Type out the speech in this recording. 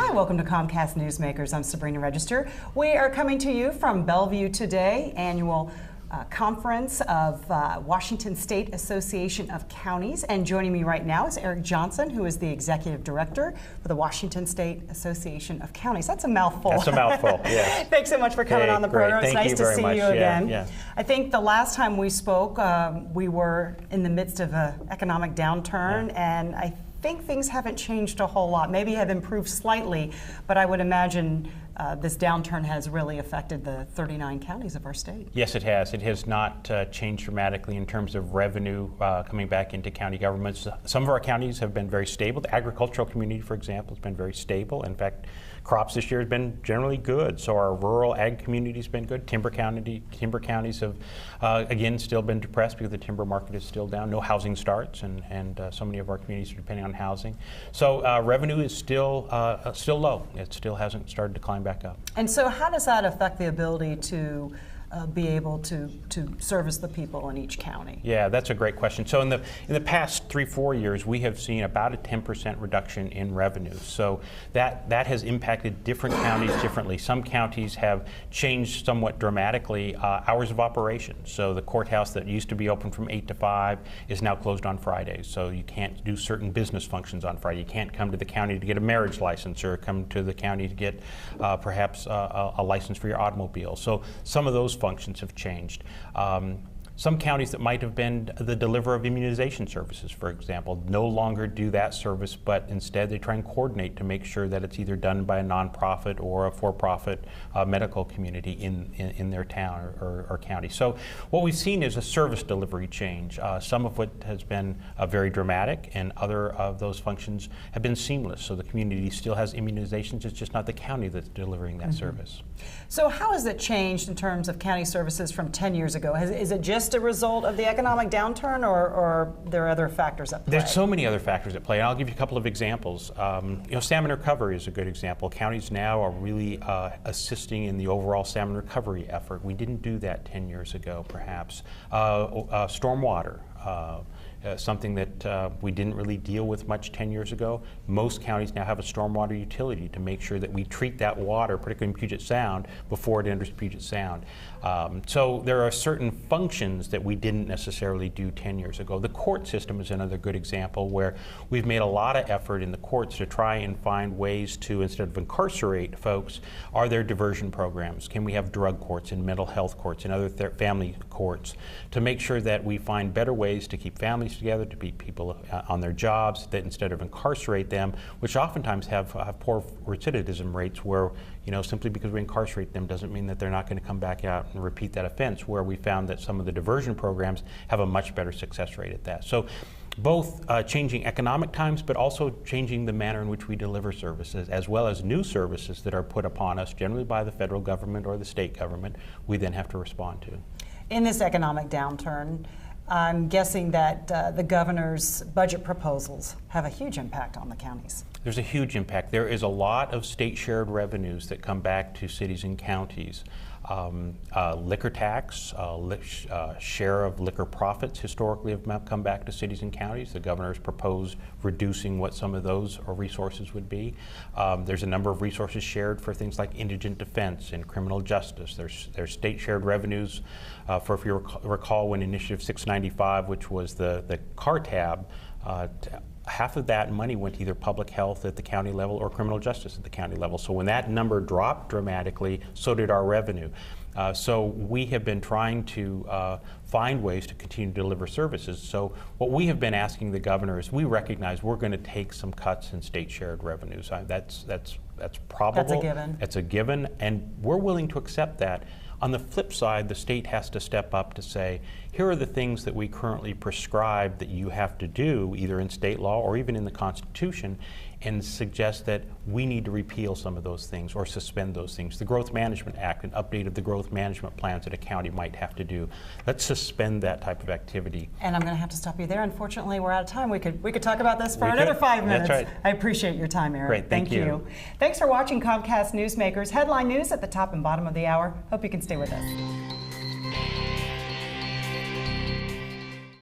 Hi, welcome to Comcast Newsmakers. I'm Sabrina Register. We are coming to you from Bellevue today, annual conference of Washington State Association of Counties. And joining me right now is Eric Johnson, who is the Executive Director for the Washington State Association of Counties. That's a mouthful. That's a mouthful, yes. Thanks so much for coming on the program. It's nice to see you again. Yeah. I think the last time we spoke, we were in the midst of an economic downturn, and I think things haven't changed a whole lot. Maybe have improved slightly, but I would imagine this downturn has really affected the 39 counties of our state. Yes, it has. It has not changed dramatically in terms of revenue coming back into county governments. Some of our counties have been very stable. The agricultural community, for example, has been very stable. In fact, crops this year have been generally good. So our rural ag community has been good. Timber counties have, again, still been depressed because the timber market is still down. No housing starts, and so many of our communities are depending on housing. So revenue is still low. It still hasn't started to climb back up. And so how does that affect the ability to be able to service the people in each county? Yeah, that's a great question. So in the past 3-4 years, we have seen about a 10% reduction in revenue. So that has impacted different counties differently. Some counties have changed somewhat dramatically hours of operation. So the courthouse that used to be open from 8 to 5 is now closed on Fridays. So you can't do certain business functions on Friday. You can't come to the county to get a marriage license or come to the county to get perhaps a license for your automobile. So some of those functions have changed. Some counties that might have been the deliverer of immunization services, for example, no longer do that service, but instead they try and coordinate to make sure that it's either done by a nonprofit or a for-profit medical community in their town or county. So what we've seen is a service delivery change. Some of it has been very dramatic, and other of those functions have been seamless. So the community still has immunizations, it's just not the county that's delivering that service. So how has it changed in terms of county services from 10 years ago? Is it just a result of the economic downturn, or there are other factors at play? There's so many other factors at play, and I'll give you a couple of examples. Salmon recovery is a good example. Counties now are really assisting in the overall salmon recovery effort. We didn't do that 10 years ago, perhaps. Stormwater. Something that we didn't really deal with much 10 years ago. Most counties now have a stormwater utility to make sure that we treat that water, particularly in Puget Sound, before it enters Puget Sound. So there are certain functions that we didn't necessarily do 10 years ago. The court system is another good example where we've made a lot of effort in the courts to try and find ways to, instead of incarcerate folks, are there diversion programs? Can we have drug courts and mental health courts and other family courts to make sure that we find better ways to keep families together, to keep people on their jobs, that instead of incarcerate them, which oftentimes have poor recidivism rates where, simply because we incarcerate them doesn't mean that they're not going to come back out and repeat that offense, where we found that some of the diversion programs have a much better success rate at that. So both changing economic times, but also changing the manner in which we deliver services, as well as new services that are put upon us, generally by the federal government or the state government, we then have to respond to. In this economic downturn, I'm guessing that the governor's budget proposals have a huge impact on the counties. There's a huge impact. There is a lot of state shared revenues that come back to cities and counties. Liquor tax, share of liquor profits historically have come back to cities and counties. The governor's proposed reducing what some of those resources would be. There's a number of resources shared for things like indigent defense and criminal justice. There's state shared revenues for, if you recall, when Initiative 695, which was the car tab, half of that money went to either public health at the county level or criminal justice at the county level. So when that number dropped dramatically, so did our revenue. So we have been trying to find ways to continue to deliver services. So what we have been asking the governor is, we recognize we're going to take some cuts in state shared revenues. That's probable. That's a given. It's a given, and we're willing to accept that. On the flip side, the state has to step up to say, here are the things that we currently prescribe that you have to do, either in state law or even in the Constitution, and suggest that we need to repeal some of those things or suspend those things. The Growth Management Act, an update of the growth management plans that a county might have to do. Let's suspend that type of activity. And I'm going to have to stop you there. Unfortunately, we're out of time. We could talk about this for another 5 minutes. That's right. I appreciate your time, Eric. Great, thank you. Thanks for watching Comcast Newsmakers. Headline news at the top and bottom of the hour. Hope you can stay with us.